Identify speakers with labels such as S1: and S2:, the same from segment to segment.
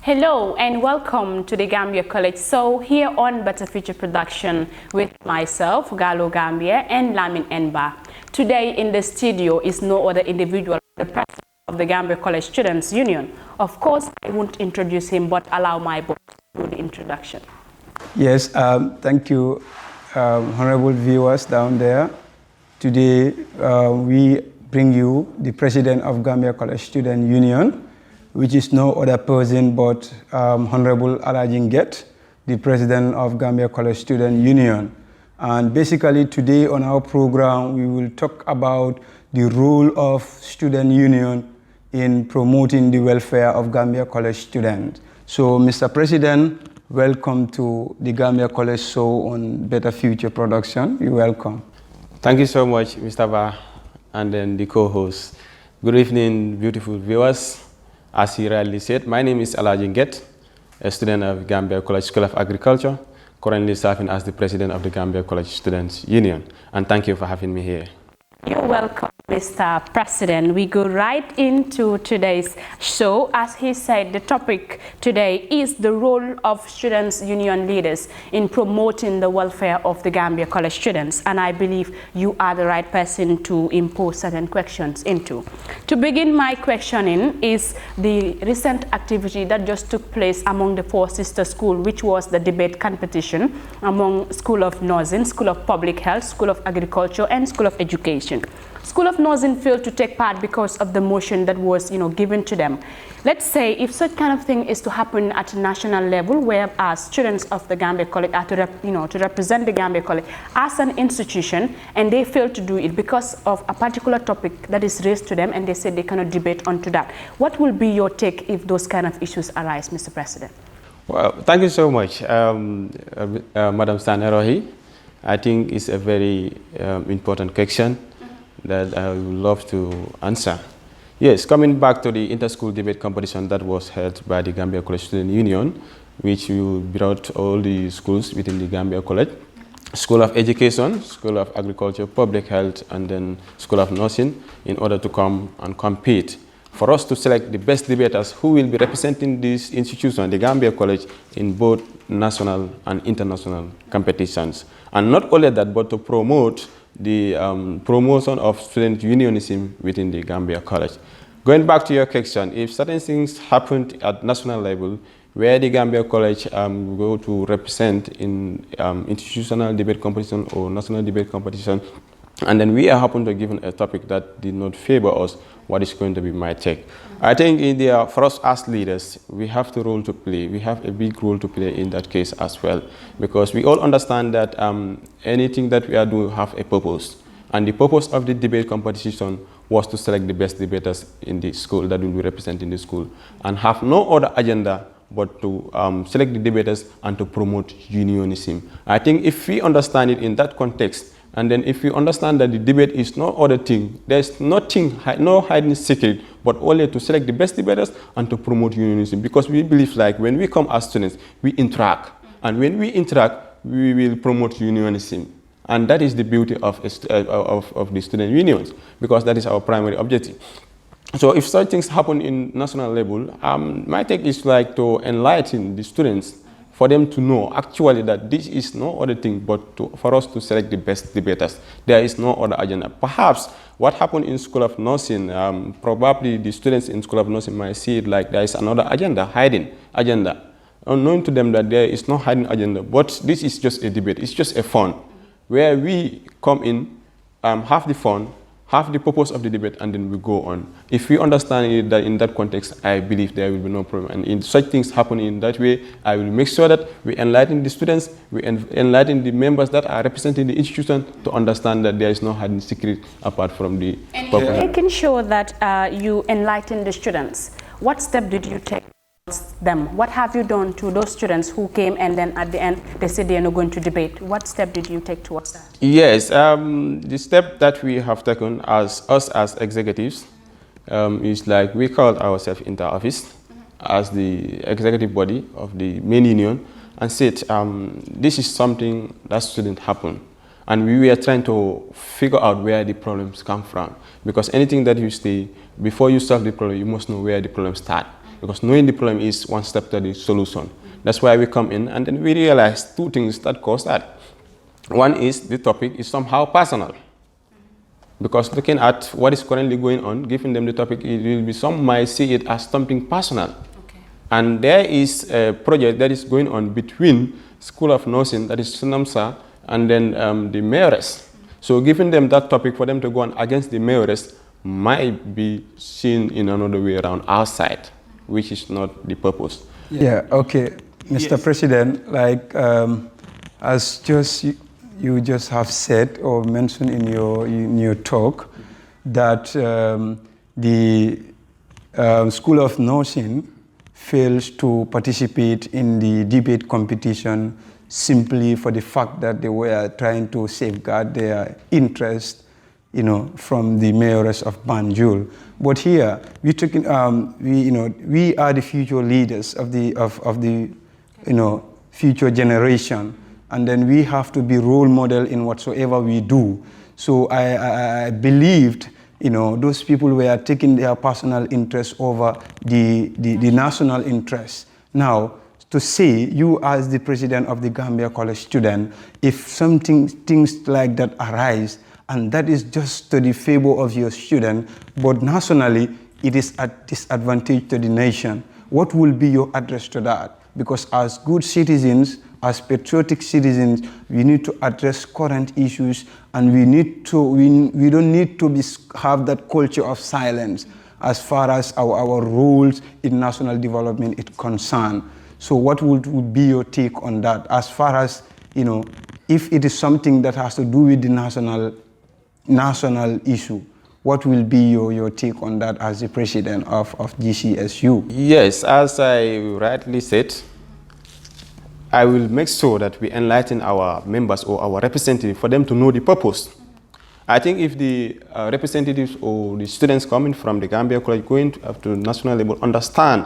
S1: Hello and welcome to the Gambia College. So here on Better Future Production with myself, Galo Gambia and Lamin Enba. Today in the studio is no other individual, the president of the Gambia College Students Union. Of course, I won't introduce him, but allow my boss to do the introduction.
S2: Yes, thank you, honorable viewers down there. Today we bring you the president of Gambia College Student Union, which is no other person but Honorable Nget, the president of Gambia College Student Union. And basically today on our program, we will talk about the role of student union in promoting the welfare of Gambia College students. So, Mr. President, welcome to the Gambia College show on Better Future Production. You're welcome.
S3: Thank you so much, Mr. Ba, and then the co-host. Good evening, beautiful viewers. As he rightly said, my name is Nget, a student of Gambia College School of Agriculture, currently serving as the president of the Gambia College Students Union. And thank you for having me here.
S1: You're welcome, Mr. President. We go right into today's show. As he said, the topic today is the role of students' union leaders in promoting the welfare of the Gambia College students. And I believe you are the right person to impose certain questions into. To begin my questioning is the recent activity that just took place among the four sister schools, which was the debate competition among School of Nursing, School of Public Health, School of Agriculture, and School of Education. School of Nursing failed to take part because of the motion that was, given to them. Let's say if such kind of thing is to happen at a national level, where students of the Gambia College are to represent the Gambia College as an institution, and they fail to do it because of a particular topic that is raised to them, and they say they cannot debate onto that. What will be your take if those kind of issues arise, Mr. President?
S3: Well, thank you so much, Madam Sanerohi. I think it's a very important question that I would love to answer. Yes, coming back to the inter-school debate competition that was held by the Gambia College Student Union, which you brought all the schools within the Gambia College, School of Education, School of Agriculture, Public Health, and then School of Nursing, in order to come and compete. For us to select the best debaters who will be representing this institution, the Gambia College, in both national and international competitions. And not only that, but to promote the promotion of student unionism within the Gambia College. Going back to your question, if certain things happened at national level, where the Gambia College go to represent in institutional debate competition or national debate competition, and then we are happen to given a topic that did not favor us, what is going to be my take? I think for us as leaders, we have the role to play. We have a big role to play in that case as well, because we all understand that anything that we are doing have a purpose. And the purpose of the debate competition was to select the best debaters in the school that will be representing the school, and have no other agenda but to select the debaters and to promote unionism. I think if we understand it in that context, and then if you understand that the debate is no other thing, there's nothing, no hiding secret, but only to select the best debaters and to promote unionism. Because we believe like when we come as students, we interact. And when we interact, we will promote unionism. And that is the beauty of the student unions, because that is our primary objective. So if such things happen in national level, my take is like to enlighten the students, for them to know actually that this is no other thing but for us to select the best debaters. There is no other agenda. Perhaps what happened in School of Nursing, probably the students in School of Nursing might see it like there is another agenda, hiding agenda. Unknown to them that there is no hiding agenda, but this is just a debate. It's just a fun where we come in, have the fun, have the purpose of the debate, and then we go on. If we understand it that in that context, I believe there will be no problem. And in such things happen in that way, I will make sure that we enlighten the students, we enlighten the members that are representing the institution to understand that there is no hidden secret apart from the purpose.
S1: And making sure that you enlighten the students, what step did you take them? What have you done to those students who came and then at the end they said they are not going to debate? What step did you take towards that?
S3: Yes, the step that we have taken as us as executives is like we called ourselves into office as the executive body of the main union and said this is something that shouldn't happen. And we were trying to figure out where the problems come from, because anything that you say, before you solve the problem, you must know where the problem starts. because knowing the problem is one step to the solution. That's why we come in, and then we realize two things that cause that. One is the topic is somehow personal, because looking at what is currently going on, giving them the topic, it will be, some might see it as something personal. Okay. And there is a project that is going on between School of Nursing, that is SNAMSA, and then the mayoress. So giving them that topic for them to go on against the mayoress might be seen in another way around outside, which is not the purpose.
S2: Yeah, okay. Mr. Yes. President, like as you just have said or mentioned in your talk, that the School of Nursing fails to participate in the debate competition simply for the fact that they were trying to safeguard their interest, from the mayoress of Banjul. But here we are the future leaders of the future generation, and then we have to be role model in whatsoever we do. So I believed, those people were taking their personal interest over the national interest. Now, to say you as the president of the Gambia College student, if things like that arise, and that is just to the favor of your student, but nationally it is at disadvantage to the nation, what will be your address to that? Because as good citizens, as patriotic citizens, we need to address current issues, and we don't need to have that culture of silence as far as our roles in national development is concerned. So what would be your take on that, as far as, if it is something that has to do with the national issue? What will be your take on that as the president of GCSU?
S3: Yes, as I rightly said, I will make sure that we enlighten our members or our representatives for them to know the purpose. I think if the representatives or the students coming from the Gambia College going up to national level understand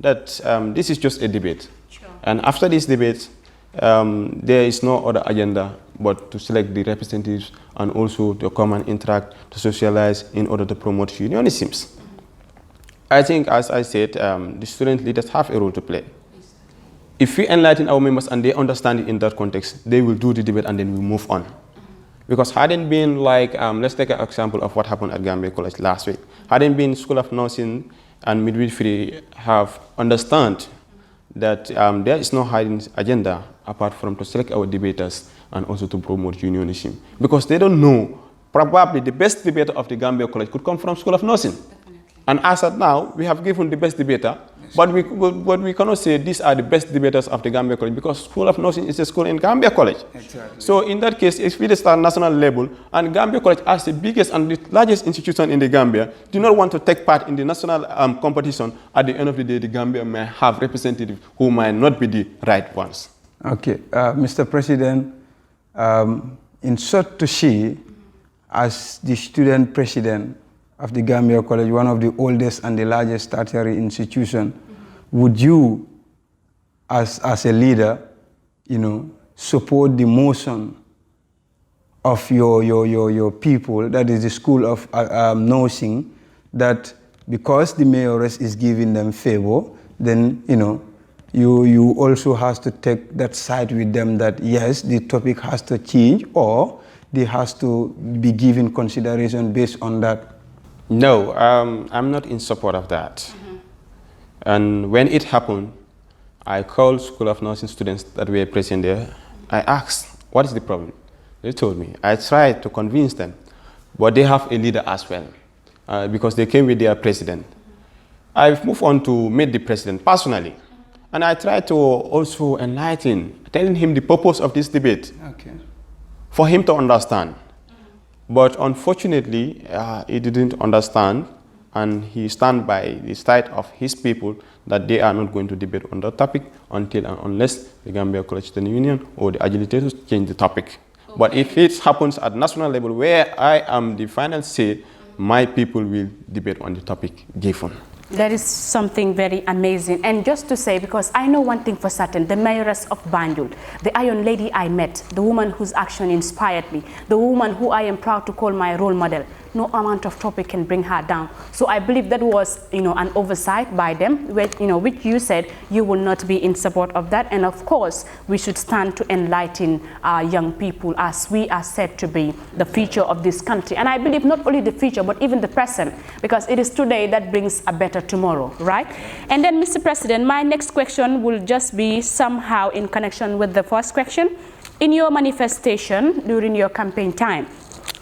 S3: that this is just a debate. Sure. And after this debate, there is no other agenda but to select the representatives and also to come and interact, to socialize in order to promote unionisms. I think, as I said, the student leaders have a role to play. If we enlighten our members and they understand it in that context, they will do the debate and then we move on. Because hadn't been like, let's take an example of what happened at Gambia College last week. Hadn't been School of Nursing and midwifery have understand that there is no hidden agenda apart from to select our debaters and also to promote unionism. Because they don't know, probably the best debater of the Gambia College could come from School of Nursing. Definitely. And as at now, we have given the best debater, but we cannot say these are the best debaters of the Gambia College, because School of Nursing is a school in Gambia College. Exactly. So in that case, if we start national level, and Gambia College as the biggest and the largest institution in the Gambia, do not want to take part in the national competition, at the end of the day, the Gambia may have representatives who might not be the right ones.
S2: Okay, Mr. President, in short to see, as the student president of the Gambia College, one of the oldest and the largest tertiary institution, would you, as a leader, support the motion of your people, that is the School of Nursing, that because the mayoress is giving them favor, then you also has to take that side with them, that yes, the topic has to change, or they has to be given consideration based on that?
S3: No, I'm not in support of that. Mm-hmm. And when it happened, I called School of Nursing students that were present there. I asked, what is the problem? They told me. I tried to convince them, but they have a leader as well, because they came with their president. I've moved on to meet the president personally, and I tried to also enlighten, telling him the purpose of this debate, okay, for him to understand. But unfortunately, he didn't understand, and he stand by the side of his people that they are not going to debate on that topic until and unless the Gambia College Student Union or the agitators change the topic. Okay. But if it happens at national level, where I am the final say, my people will debate on the topic given.
S1: That is something very amazing. And just to say, because I know one thing for certain, the mayoress of Banjul, the iron lady I met, the woman whose action inspired me, the woman who I am proud to call my role model, no amount of topic can bring her down. So I believe that was, an oversight by them, which you said you will not be in support of that. And of course, we should stand to enlighten our young people, as we are said to be the future of this country. And I believe not only the future, but even the present, because it is today that brings a better tomorrow, right? And then, Mr. President, my next question will just be somehow in connection with the first question. In your manifestation during your campaign time,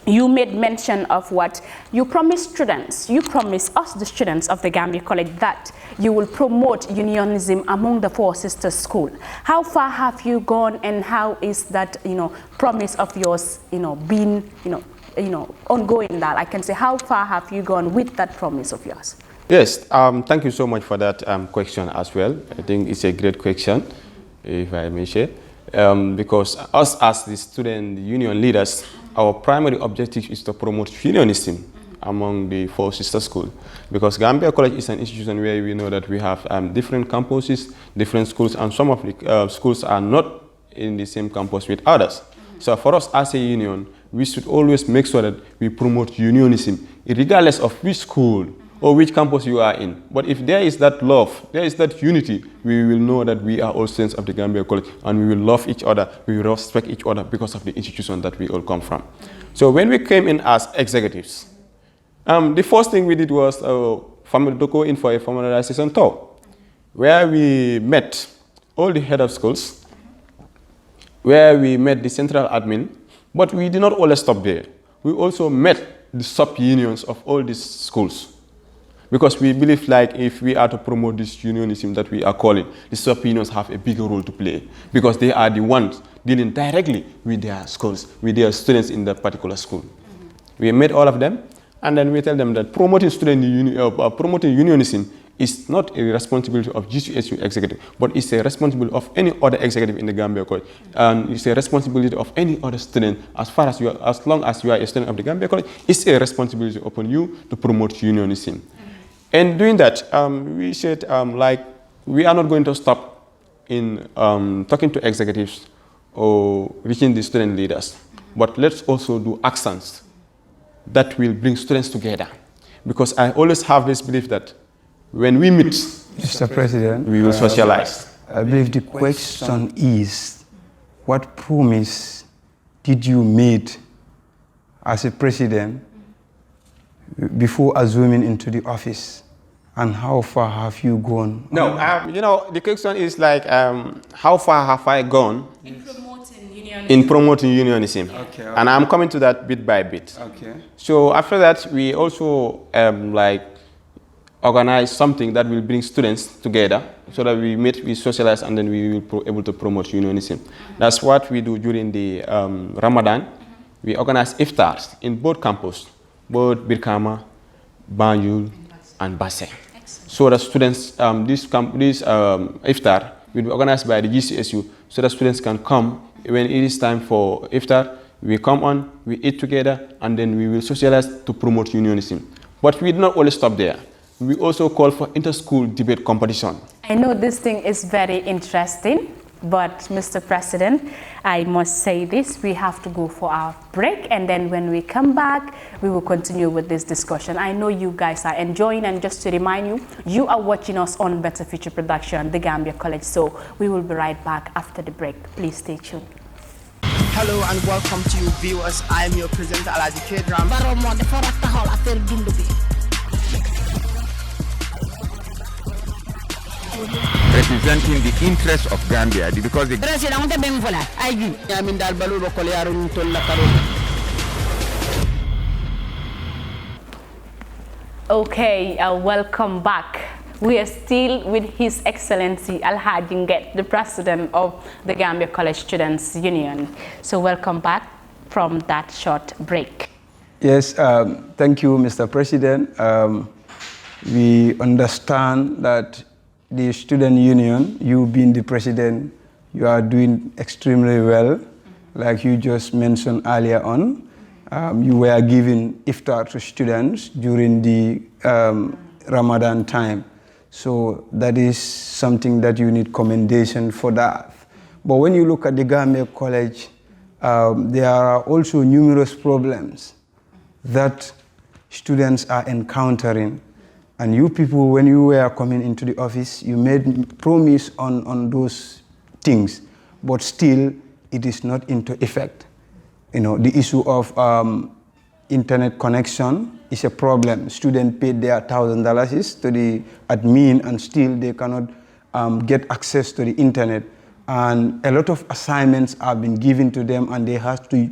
S1: you made mention of what you promised students. You promised us, the students of the Gambia College, that you will promote unionism among the four sister schools. How far have you gone, and how is that, promise of yours, been, ongoing? That I can say, how far have you gone with that promise of yours?
S3: Yes, thank you so much for that question as well. I think it's a great question, if I may share. Because us as the student union leaders, our primary objective is to promote unionism among the four sister schools. Because Gambia College is an institution where we know that we have different campuses, different schools, and some of the schools are not in the same campus with others. So for us as a union, we should always make sure that we promote unionism, regardless of which school or which campus you are in. But if there is that love, there is that unity, we will know that we are all students of the Gambia College, and we will love each other, we will respect each other because of the institution that we all come from. So when we came in as executives, the first thing we did was to go in for a formalization tour, where we met all the head of schools, where we met the central admin, but we did not always stop there. We also met the sub-unions of all these schools. Because we believe, like, if we are to promote this unionism that we are calling, the sub-unions have a bigger role to play, because they are the ones dealing directly with their schools, with their students in that particular school. We met all of them, and then we tell them that promoting unionism is not a responsibility of GCSU executive, but it's a responsibility of any other executive in the Gambia College, and it's a responsibility of any other student. As long as you are a student of the Gambia College, it's a responsibility upon you to promote unionism. And doing that, we said, we are not going to stop in talking to executives or reaching the student leaders, but let's also do actions that will bring students together. Because I always have this belief that when we meet,
S2: Mr. President,
S3: we will socialize.
S2: I believe the question is, what promise did you make as a president before assuming into the office, and how far have you gone?
S3: No, the question is like, how far have I gone in promoting unionism?
S2: Okay.
S3: And I'm coming to that bit by bit.
S2: Okay.
S3: So after that, we also organize something that will bring students together, so that we meet, we socialize, and then we will be able to promote unionism. That's what we do during the Ramadan. We organize iftars in both campuses, both Birkama, Banjul, and Basse. So the students, this iftar will be organized by the GCSU, so that students can come when it is time for iftar. We come on, we eat together, and then we will socialize to promote unionism. But we do not only stop there. We also call for inter-school debate competition.
S1: I know this thing is very interesting, but Mr. President, I must say this, we have to go for our break, and then when we come back, we will continue with this discussion. I know you guys are enjoying, and just to remind you, you are watching us on Better Future Production, the Gambia College, so we will be right back after the break. Please stay tuned.
S4: Hello and welcome to you viewers. I am your presenter Alaji Kedram.
S5: Representing the interests of Gambia, because the
S1: Okay, welcome back. We are still with His Excellency Alhaji Nget, the President of the Gambia College Students Union. So welcome back from that short break.
S2: Yes, thank you, Mr. President. We understand that the student union, you being the president, you are doing extremely well. Like you just mentioned earlier on, you were giving iftar to students during the Ramadan time. So that is something that you need commendation for that. But when you look at the Gambia College, there are also numerous problems that students are encountering. And you people, when you were coming into the office, you made promise on those things, but still it is not into effect. You know, the issue of internet connection is a problem. Students paid their $1,000 to the admin and still they cannot get access to the internet. And a lot of assignments have been given to them and they have to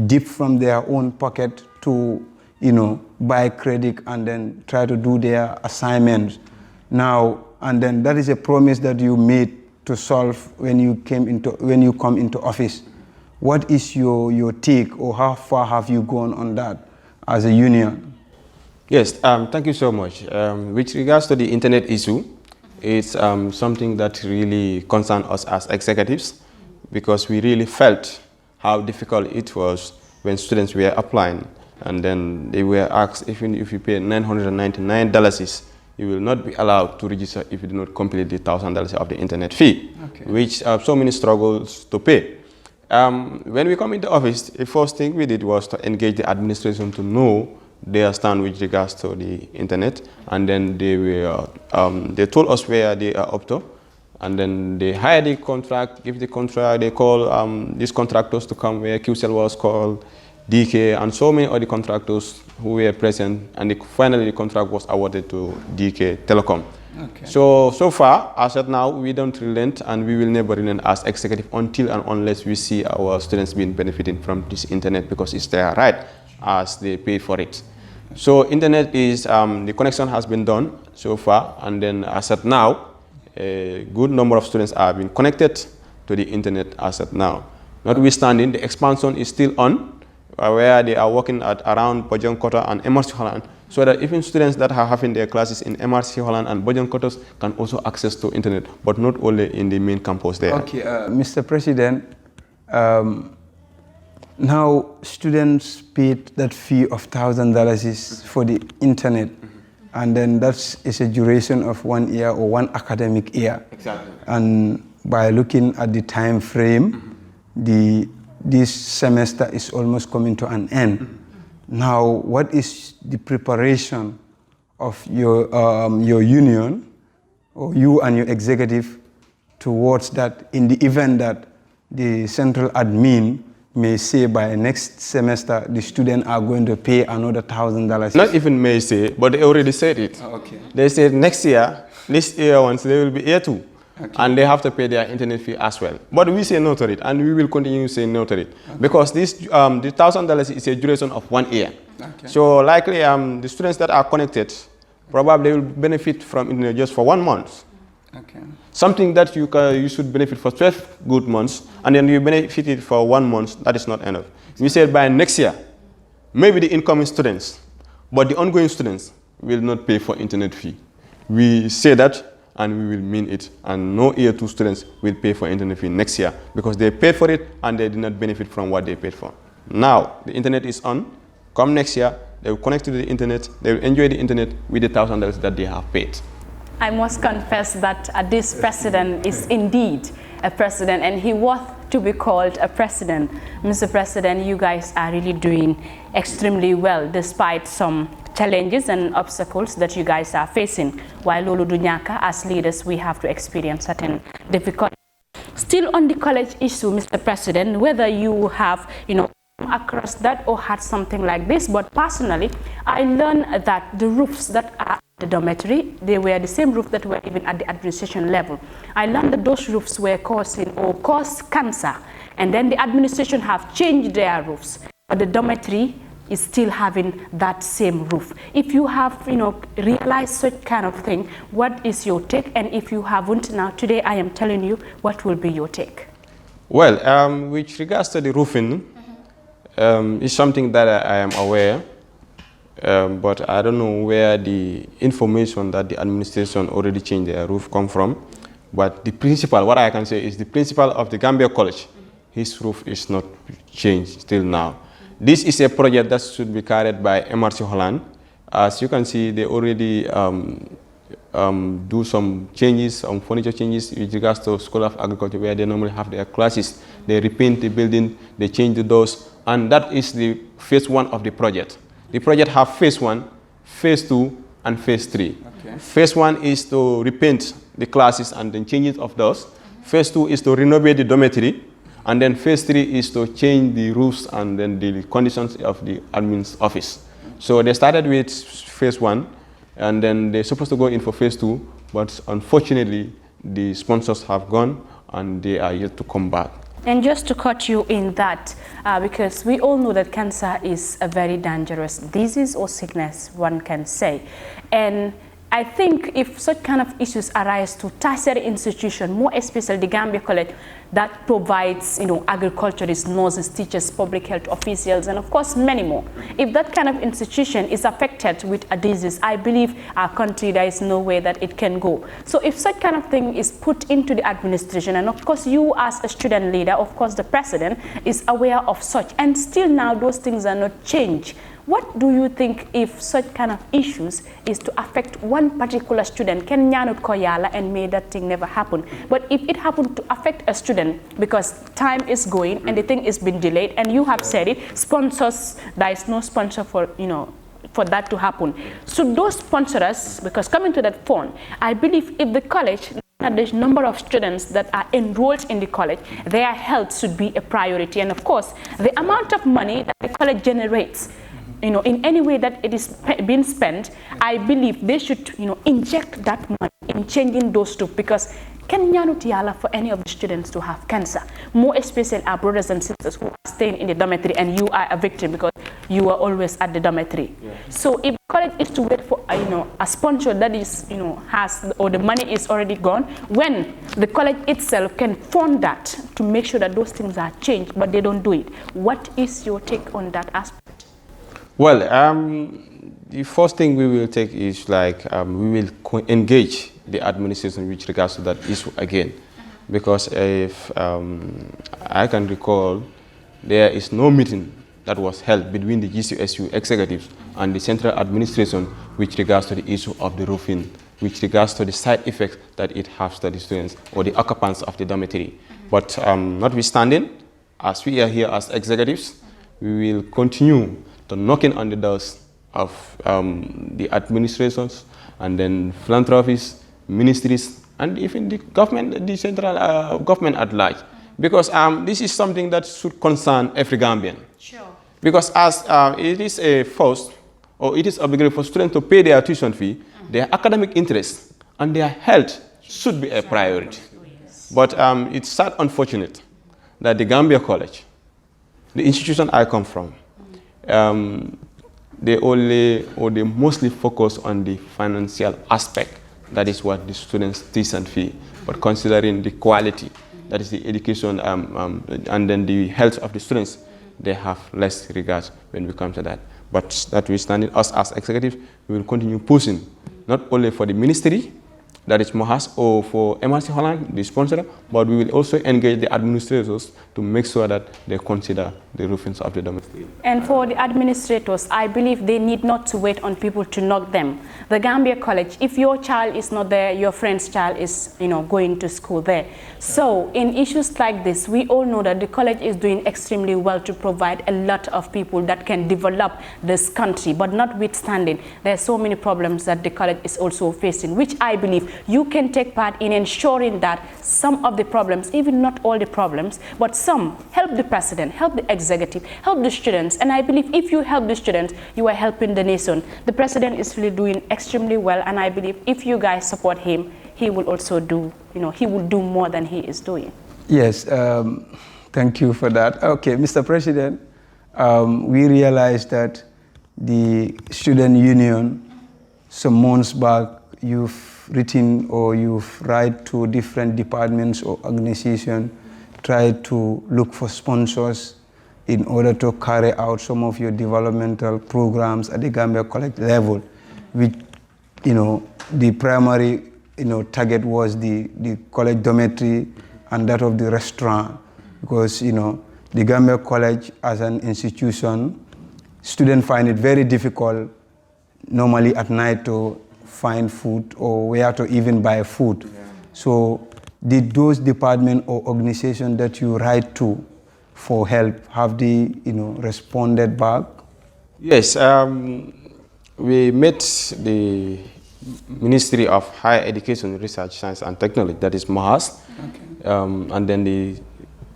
S2: dip from their own pocket to, you know, buy credit and then try to do their assignments. Now, and then that is a promise that you made to solve when you come into office. What is your take, or how far have you gone on that as a union?
S3: Yes, thank you so much. With regards to the internet issue, it's something that really concerns us as executives, because we really felt how difficult it was when students were applying, and then they were asked, even if you pay $999, you will not be allowed to register if you do not complete the $1,000 of the internet fee, which so many struggles to pay. When we come into office, the first thing we did was to engage the administration to know their stand with regards to the internet, and then they told us where they are up to, and then they hired the contract, give the contract, they call these contractors to come, where QCell was called, DK, and so many other contractors who were present, and finally the contract was awarded to DK Telecom. Okay. So far, as of now, we don't relent, and we will never relent as executive until and unless we see our students being benefiting from this internet, because it's their right as they pay for it. So internet is, the connection has been done so far, and then as of now, a good number of students are being connected to the internet as of now. Notwithstanding, the expansion is still on, where they are working at around Bojonkota and MRC Holland, so that even students that are having their classes in MRC Holland and Bojonkotos can also access to internet, but not only in the main campus there. Okay,
S2: Mr. President, now students paid that fee of $1,000 for the internet, and then that is a duration of 1 year or 1 academic year.
S3: Exactly.
S2: And by looking at the time frame, this semester is almost coming to an end. Now, what is the preparation of your union, or you and your executive, towards that, in the event that the central admin may say by next semester the students are going to pay another $1,000?
S3: Not even may say, but they already said it.
S2: Okay.
S3: They said next year, this year once, they will be year 2. Okay. And they have to pay their internet fee as well. But we say no to it, and we will continue to say no to it. Okay. Because this, the $1,000 is a duration of 1 year. Okay. So likely the students that are connected probably will benefit from internet just for 1 month. Okay. Something that you should benefit for 12 good months, and then you benefit it for 1 month, that is not enough. We said by next year, maybe the incoming students, but the ongoing students will not pay for internet fee. We say that, and we will mean it, and no year 2 students will pay for internet fee next year, because they paid for it and they did not benefit from what they paid for. Now the internet is on. Come next year, they will connect to the internet, they will enjoy the internet with the $1,000 that they have paid.
S1: I must confess that this president is indeed a president, and he worth to be called a president. Mr. President, you guys are really doing extremely well despite some challenges and obstacles that you guys are facing. While Lolo Dunyaka, as leaders, we have to experience certain difficulties. Still on the college issue, Mr. President, whether you have, across that or had something like this, but personally, I learned that the roofs that are at the dormitory, they were the same roof that were even at the administration level. I learned that those roofs were caused cancer, and then the administration have changed their roofs, but the dormitory is still having that same roof. If you have, realized such kind of thing, what is your take? And if you haven't, now today I am telling you what will be your take.
S3: Well, with regards to the roofing, it's something that I am aware, but I don't know where the information that the administration already changed their roof come from. But the principal, what I can say is the principal of the Gambia College, his roof is not changed still now. This is a project that should be carried by MRC Holland. As you can see, they already do some changes, some furniture changes with regards to School of Agriculture, where they normally have their classes. They repaint the building, they change the doors, and that is the phase 1 of the project. The project have phase 1, phase 2, and phase 3. Okay. Phase 1 is to repaint the classes and then change it of those. Phase 2 is to renovate the dormitory. And then phase 3 is to change the roofs and then the conditions of the admin's office. So they started with phase 1, and then they're supposed to go in for phase 2, but unfortunately, the sponsors have gone and they are yet to come back.
S1: And just to cut you in that, because we all know that cancer is a very dangerous disease or sickness, one can say. And I think if such kind of issues arise to tertiary institution, more especially the Gambia College, that provides, agriculturists, nurses, teachers, public health officials, and of course many more. If that kind of institution is affected with a disease, I believe our country, there is no way that it can go. So if such kind of thing is put into the administration, and of course you as a student leader, of course the president is aware of such, and still now those things are not changed. What do you think if such kind of issues is to affect one particular student? Can ñaanut ko Yalla and may that thing never happen? But if it happened to affect a student, because time is going and the thing is been delayed, and you have said it, sponsors, there is no sponsor for, for that to happen. So those sponsors, because coming to that point, I believe if the college, the number of students that are enrolled in the college, their health should be a priority. And of course, the amount of money that the college generates, in any way that it is being spent, I believe they should, inject that money in changing those two, because can ñaanut Yalla for any of the students to have cancer, more especially our brothers and sisters who are staying in the dormitory, and you are a victim because you are always at the dormitory. Yeah. So if the college is to wait for, a sponsor that is, has, or the money is already gone, when the college itself can fund that to make sure that those things are changed, but they don't do it. What is your take on that aspect?
S3: Well, the first thing we will take is we will engage the administration with regards to that issue again, because if I can recall, there is no meeting that was held between the GCSU executives and the central administration with regards to the issue of the roofing, with regards to the side effects that it has to the students or the occupants of the dormitory. But notwithstanding, as we are here as executives, we will continue to knocking on the doors of the administrations and then philanthropists, ministries, and even the government, the central government at large. Because this is something that should concern every Gambian. Sure. Because as it is a forced, or it is obligatory for students to pay their tuition fee, their academic interests and their health should be a priority. But it's sad, unfortunate, that the Gambia College, the institution I come from, they mostly focus on the financial aspect. That is what the students' tuition fee. But considering the quality, that is the education and then the health of the students, they have less regard when we come to that. But notwithstanding, us as executives, we will continue pushing, not only for the ministry, that is MOHAS, or for MRC Holland, the sponsor, but we will also engage the administrators to make sure that they consider the roofings of the dormitory. And
S1: for the administrators, I believe they need not to wait on people to knock them. The Gambia College, if your child is not there, your friend's child is, going to school there. So in issues like this, we all know that the college is doing extremely well to provide a lot of people that can develop this country. But notwithstanding, there are so many problems that the college is also facing, which I believe you can take part in ensuring that some of the problems, even not all the problems, but some, help the president, help the executive, help the students. And I believe if you help the students, you are helping the nation. The president is really doing extremely well, and I believe if you guys support him, he will also do, he will do more than he is doing.
S2: Yes, thank you for that. Okay, Mr. President, we realized that the student union, some months back, you've written or you've write to different departments or organizations, try to look for sponsors in order to carry out some of your developmental programs at the Gambia College level, which, the primary, target was the college dormitory and that of the restaurant, because, the Gambia College as an institution, students find it very difficult normally at night to find food or where to even buy food. Yeah. So did those department or organization that you write to for help, have they responded back
S3: Yes, we met the Ministry of Higher Education, Research, Science and Technology, that is MAHAS. Okay. And then the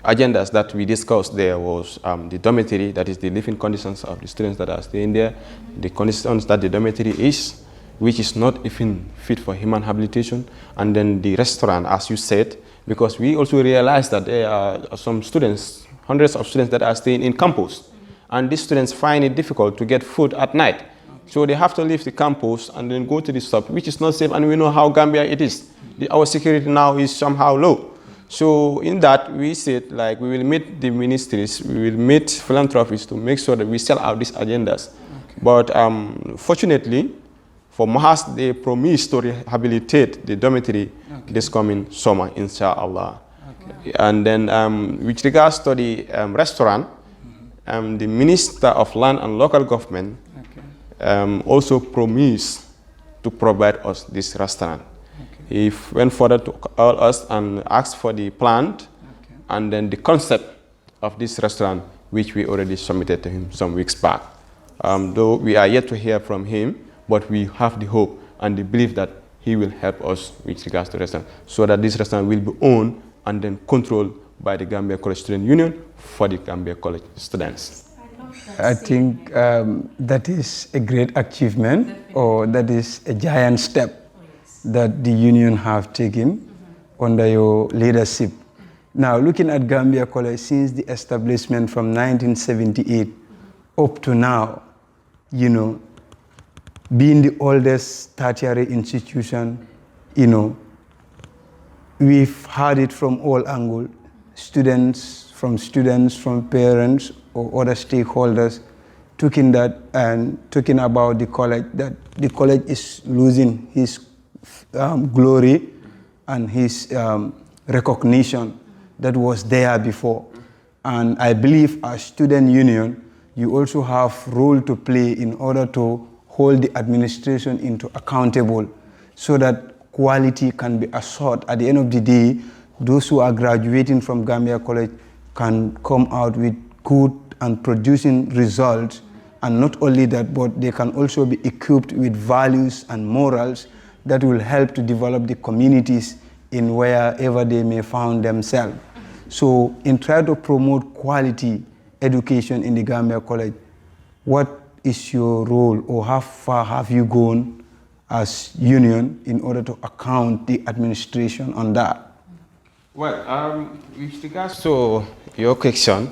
S3: agendas that we discussed there was the dormitory, that is the living conditions of the students that are staying there, the conditions that the dormitory is, which is not even fit for human habitation, and then the restaurant, as you said, because we also realized that there are some students, hundreds of students that are staying in campus, and these students find it difficult to get food at night. So they have to leave the campus and then go to the shop, which is not safe, and we know how Gambia it is. Our security now is somehow low. So in that, we said, like, we will meet the ministries, we will meet philanthropists to make sure that we sell out these agendas. Okay. But fortunately, for MAHAS, they promised to rehabilitate the dormitory this coming summer, inshallah. Okay. And then with regards to the restaurant, the Minister of Land and Local Government also promised to provide us this restaurant. Okay. He went further to call us and asked for the plan and then the concept of this restaurant, which we already submitted to him some weeks back. Though we are yet to hear from him, but we have the hope and the belief that he will help us with regards to the restaurant, so that this restaurant will be owned and then controlled by the Gambia College Student Union for the Gambia College students.
S2: I think that is a great achievement, or that is a giant step that the union have taken under your leadership. Now, looking at Gambia College since the establishment from 1978 up to now, you know, being the oldest tertiary institution, you know, we've heard it from all angles, students, from parents or other stakeholders, talking that and talking about the college, that the college is losing his glory and his recognition that was there before. And I believe as student union, you also have role to play in order to hold the administration into accountable, so that quality can be assured. At the end of the day, those who are graduating from Gambia College can come out with good and producing results, and not only that, but they can also be equipped with values and morals that will help to develop the communities in wherever they may find themselves. So in trying to promote quality education in the Gambia College, what is your role, or how far have you gone as union in order to account the administration on that?
S3: Well, with regards to your question,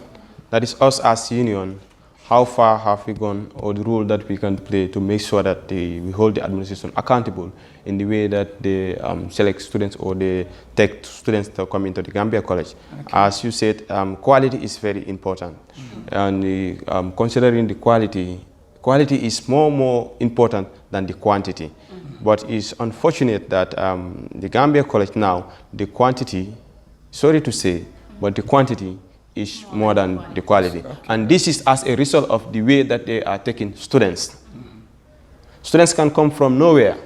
S3: that is us as union, how far have we gone, or the role that we can play to make sure that we hold the administration accountable in the way that they select students or they take students to come into the Gambia College. Okay. As you said, quality is very important. And considering the quality is more important than the quantity. But it's unfortunate that the Gambia College now, the quantity, sorry to say, but the quantity is more than the quality. Okay. And this is as a result of the way that they are taking students. Students can come from nowhere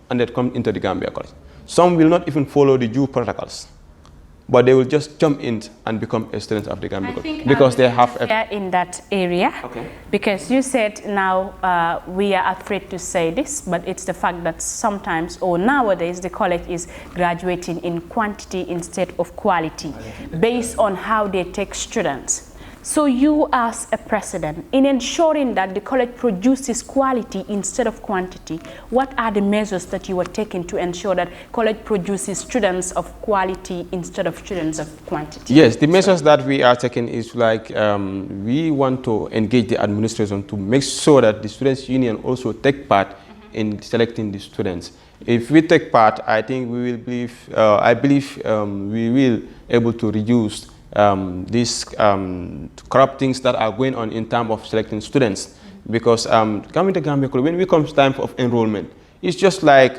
S3: and they come into the Gambia College. Some will not even follow the due protocols, but they will just jump in and become a student of the Gambia College because they have
S1: in that area. Okay. Because you said now we are afraid to say this, but it's the fact that sometimes or nowadays the college is graduating in quantity instead of quality, based on how they take students. So you as a president, in ensuring that the college produces quality instead of quantity, what are the measures that you are taking to ensure that college produces students of quality instead of students of quantity?
S3: Yes, the measures that we are taking is like we want to engage the administration to make sure that the students' union also take part in selecting the students. If we take part, I think we will believe, I believe we will able to reduce these corrupt things that are going on in terms of selecting students. Because coming to Gambia College, when it comes time of enrollment, it's just like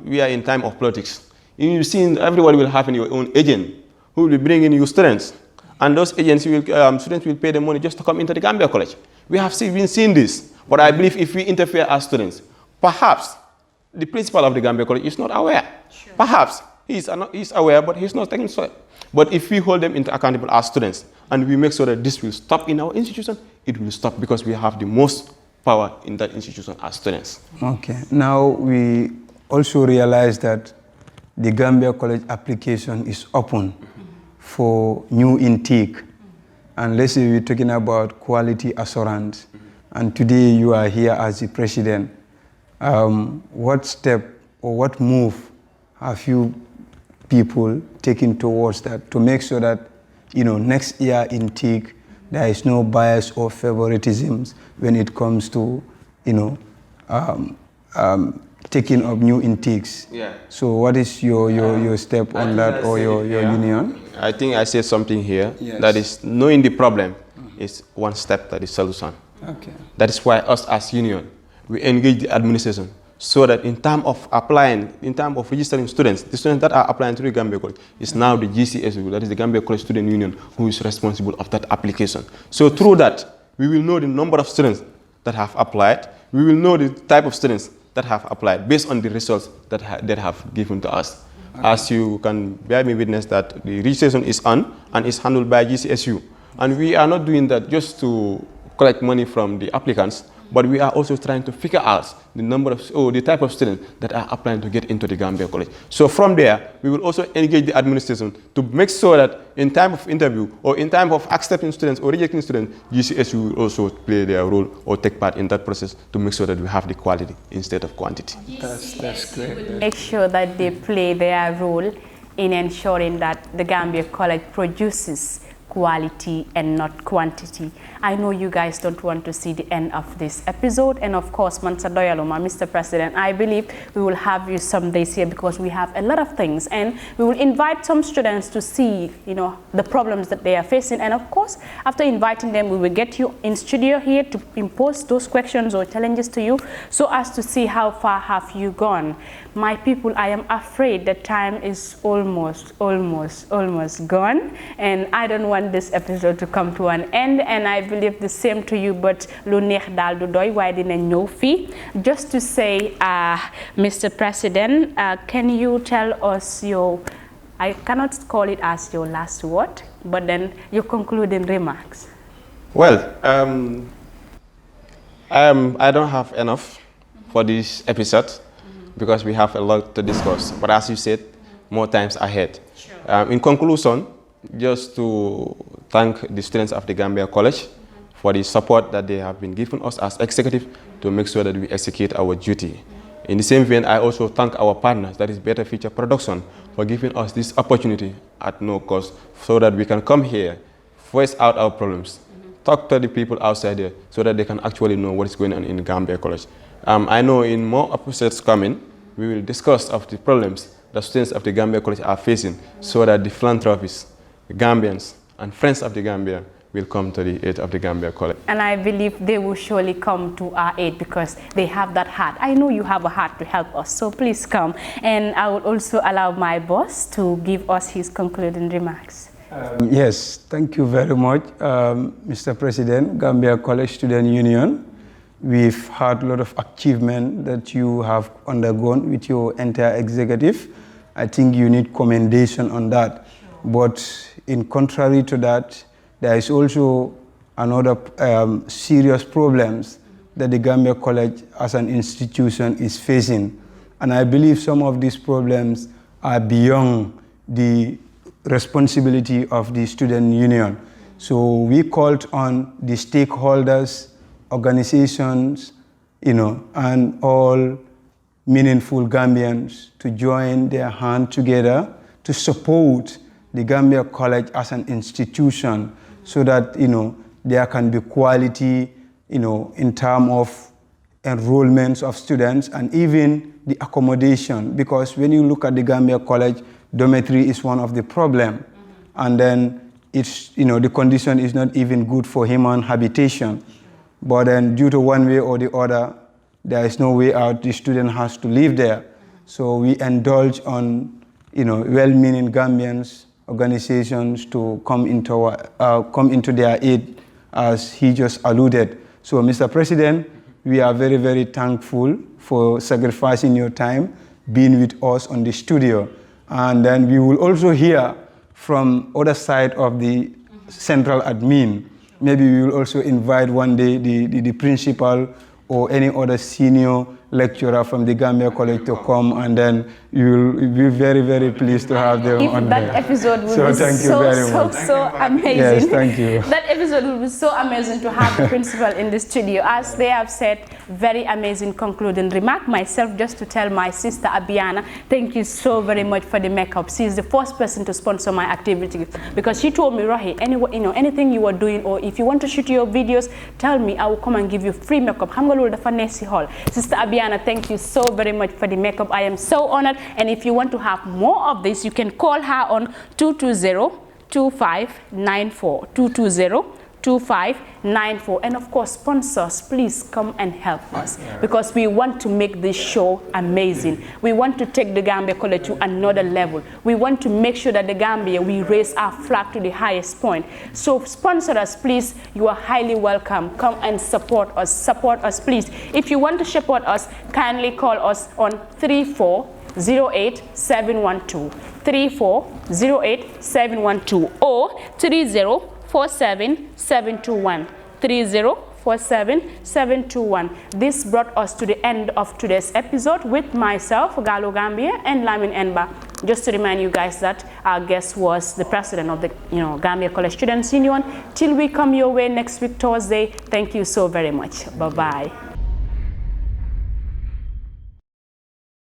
S3: we are in time of politics. You've seen everybody will have your own agent who will be bringing you students. And those agents, students will pay the money just to come into the Gambia College. We have been seeing this. But I believe if we interfere as students, perhaps the principal of the Gambia College is not aware. Sure. Perhaps he's aware, but he's not taking so. But if we hold them accountable as students, and we make sure that this will stop in our institution, it will stop, because we have the most power in that institution as students.
S2: Okay. Now we also realize that the Gambia College application is open for new intake. And let's say we're talking about quality assurance. And today you are here as the president. What step or what move have you people taken towards that to make sure that, next year intake, there is no bias or favoritisms when it comes to, taking up new intakes?
S3: Yeah.
S2: So what is your step on that, or your union?
S3: I think I said something here.
S2: Yes.
S3: That is, knowing the problem is one step to the solution.
S2: Okay.
S3: That is why us as union, we engage the administration so that in terms of applying, in terms of registering students, the students that are applying to the Gambia College, is now the GCSU, that is the Gambia College Student Union, who is responsible of that application. So through that, we will know the number of students that have applied. We will know the type of students that have applied based on the results that they have given to us. Okay. As you can bear me witness that the registration is on and is handled by GCSU. And we are not doing that just to collect money from the applicants, but we are also trying to figure out the number of, or the type of students that are applying to get into the Gambia College. So from there, we will also engage the administration to make sure that in time of interview or in time of accepting students or rejecting students, GCSU will also play their role or take part in that process to make sure that we have the quality instead of quantity.
S2: That's great.
S1: Make sure that they play their role in ensuring that the Gambia College produces quality and not quantity. I know you guys don't want to see the end of this episode, and of course, Mansa Doyaloma, Mr. President, I believe we will have you some days here because we have a lot of things, and we will invite some students to see, the problems that they are facing, and of course, after inviting them, we will get you in studio here to impose those questions or challenges to you, so as to see how far have you gone. My people, I am afraid that time is almost gone, and I don't want this episode to come to an end, and I believe the same to you, but lu neex dal du doy waaye dinañ ñëw fii. Just to say, Mr. President, can you tell us I cannot call it as your last word, but then your concluding remarks?
S3: Well, I don't have enough for this episode because we have a lot to discuss, but as you said, more times ahead. Sure. In conclusion, just to thank the students of the Gambia College for the support that they have been giving us as executive to make sure that we execute our duty. In the same vein, I also thank our partners, that is Better Future Production, for giving us this opportunity at no cost so that we can come here, voice out our problems, talk to the people outside there so that they can actually know what is going on in Gambia College. I know in more episodes coming, we will discuss of the problems that students of the Gambia College are facing so that the philanthropists, the Gambians, and friends of the Gambia will come to the aid of the Gambia College. And
S1: I believe they will surely come to our aid because they have that heart. I know you have a heart to help us, so please come. And I will also allow my boss to give us his concluding remarks.
S2: Yes, thank you very much, Mr. President, Gambia College Student Union. We've had a lot of achievement that you have undergone with your entire executive. I think you need commendation on that. But in contrary to that, there is also another serious problems that the Gambia College as an institution is facing. And I believe some of these problems are beyond the responsibility of the student union. So we called on the stakeholders, organizations, and all meaningful Gambians to join their hand together to support the Gambia College as an institution so that, there can be quality, in terms of enrollments of students and even the accommodation. Because when you look at the Gambia College, dormitory is one of the problems. And then it's, the condition is not even good for human habitation. But then due to one way or the other, there is no way out. The student has to live there. So we indulge on, well-meaning Gambians, organizations to come into their aid, as he just alluded. So, Mr. President, we are very, very thankful for sacrificing your time, being with us on the studio. And then we will also hear from other side of the central admin. Maybe we will also invite one day the principal or any other senior lecturer from the Gambia College to come, and then you'll be very, very pleased to have them on
S1: that
S2: there.
S1: Episode would
S2: so
S1: be
S2: thank you very much.
S1: so amazing.
S2: Yes, thank you.
S1: That episode will be so amazing to have the principal in the studio. As they have said, very amazing concluding remark. Myself, just to tell my sister Abiana, thank you so very much for the makeup. She is the first person to sponsor my activities, because she told me, Rohi, anything you are doing, or if you want to shoot your videos, tell me, I will come and give you free makeup. Sister Abiana, thank you so very much for the makeup. I am so honored. And if you want to have more of this, you can call her on 220-2594, 220-2594. And of course, sponsors, please come and help us, because we want to make this show amazing. We want to take the Gambia College to another level. We want to make sure that the Gambia, we raise our flag to the highest point. So sponsor us, please. You are highly welcome. Come and support us. Support us, please. If you want to support us, kindly call us on 3408-712, 3408-712, or 3047-721, 3047-721. This brought us to the end of today's episode with myself, Galo Gambia, and Lamin Enba. Just to remind you guys that our guest was the president of the Gambia College Students Union. Till we come your way next week, Thursday, thank you so very much. Bye-bye.